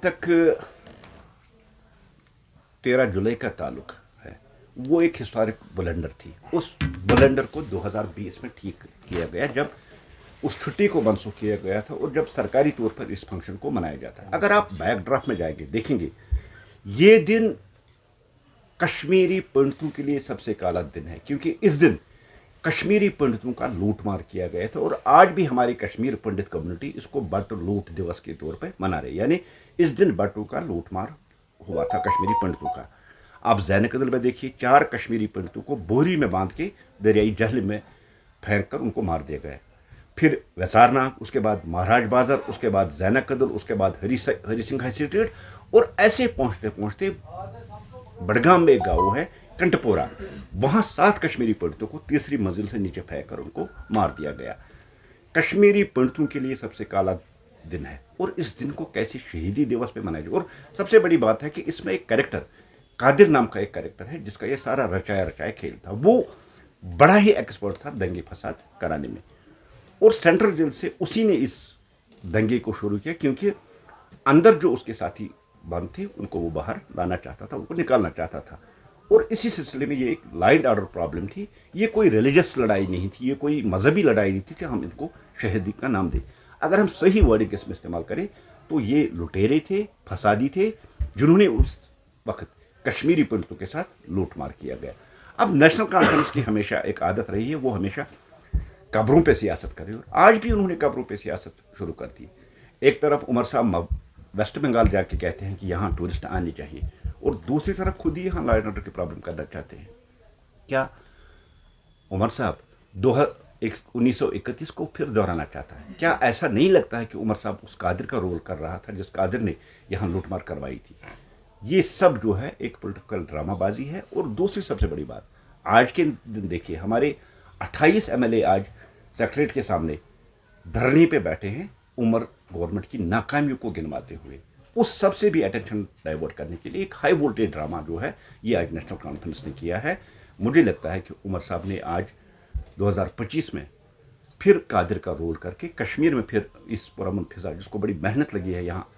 तक 13 जुलाई का ताल्लुक है, वो एक हिस्टोरिक बुलेंडर थी। उस बुलेंडर को 2020 में ठीक किया गया, जब उस छुट्टी को मनसूख किया गया था और जब सरकारी तौर पर इस फंक्शन को मनाया जाता है। अगर आप बैकड्राफ्ट में जाएंगे, देखेंगे ये दिन कश्मीरी पंडितों के लिए सबसे काला दिन है, क्योंकि इस दिन कश्मीरी पंडितों का लूटमार किया गया था। और आज भी हमारी कश्मीर पंडित कम्युनिटी इसको बट लूट दिवस के तौर पर मना रही है, यानी इस दिन बटों का लूटमार हुआ था कश्मीरी पंडितों का। आप जैन कदल में देखिए, 4 कश्मीरी पंडितों को बोरी में बांध के दरियाई जहलम में फेंक कर उनको मार दिया गया। फिर वैसारनाग, उसके बाद महाराज बाजार, उसके बाद जैनक कदल, उसके बाद हरी सिंह हाई स्ट्रीट, और ऐसे पहुंचते पहुंचते बड़गाम में एक गाँव है कंटपोरा, वहां 7 कश्मीरी पंडितों को तीसरी मंजिल से नीचे फेंक कर उनको मार दिया गया। कश्मीरी पंडितों के लिए सबसे काला दिन है, और इस दिन को कैसे शहीदी दिवस पे मनाया जाए। और सबसे बड़ी बात है कि इसमें एक कैरेक्टर, कादिर नाम का एक कैरेक्टर है, जिसका ये सारा रचाया खेल था। वो बड़ा ही एक्सपर्ट था दंगे फसाद कराने में, और सेंट्रल जेल से उसी ने इस दंगे को शुरू किया, क्योंकि अंदर जो उसके साथी बंद थे उनको वो बाहर लाना चाहता था, उनको निकालना चाहता था। और इसी सिलसिले में ये एक लाइन ऑर्डर प्रॉब्लम थी। ये कोई रिलीजियस लड़ाई नहीं थी, ये कोई मजहबी लड़ाई नहीं थी कि हम इनको शहीदी का नाम दें। अगर हम सही वर्डिंग इसमें इस्तेमाल करें तो ये लुटेरे थे, फसादी थे, जिन्होंने उस वक्त कश्मीरी पंडितों के साथ लूटमार किया गया। अब नेशनल कॉन्फ्रेंस की हमेशा एक आदत रही है, वो हमेशा कब्रों पे सियासत करे, और आज भी उन्होंने कब्रों पे सियासत शुरू कर दी। एक तरफ उमर साहब वेस्ट बंगाल जाके कहते हैं कि यहाँ टूरिस्ट आने चाहिए, और दूसरी तरफ खुद ही यहाँ लॉ एंड ऑर्डर की प्रॉब्लम करना चाहते हैं। क्या उमर साहब 1931 को फिर दोहराना चाहता है? क्या ऐसा नहीं लगता है कि उमर साहब उस कादिर का रोल कर रहा था जिस कादिर ने यहाँ लूटमार करवाई थी? ये सब जो है एक पॉलिटिकल ड्रामाबाजी है। और दूसरी सबसे बड़ी बात, आज के दिन देखिए, हमारे 28 एमएलए आज सेक्रेटरीट के सामने धरने पे बैठे हैं उमर गवर्नमेंट की नाकामियों को गिनवाते हुए। उस सब से भी अटेंशन डाइवर्ट करने के लिए एक हाई वोल्टेज ड्रामा जो है ये आज नेशनल कॉन्फ्रेंस ने किया है। मुझे लगता है कि उमर साहब ने आज 2025 में फिर कादिर का रोल करके कश्मीर में फिर इस पुरअमन फिजा, जिसको बड़ी मेहनत लगी है यहाँ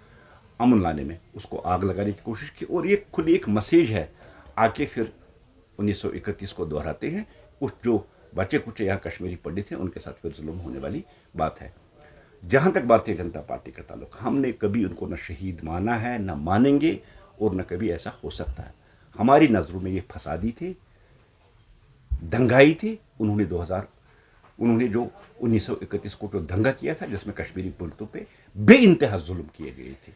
अमन लाने में, उसको आग लगाने की कोशिश की। और ये खुद एक मैसेज है, आके फिर 1931 को दोहराते हैं। उस जो बच्चे कुछ यहाँ कश्मीरी पंडित हैं उनके साथ फिर जुल्म होने वाली बात है। जहाँ तक भारतीय जनता पार्टी का ताल्लुक, हमने कभी उनको न शहीद माना है, न मानेंगे, और न कभी ऐसा हो सकता है। हमारी नज़रों में ये फसादी थे, दंगाई थे। उन्होंने जो 1931 को जो दंगा किया था, जिसमें कश्मीरी पंडितों पे बेइंतहा जुल्म किए गए थे,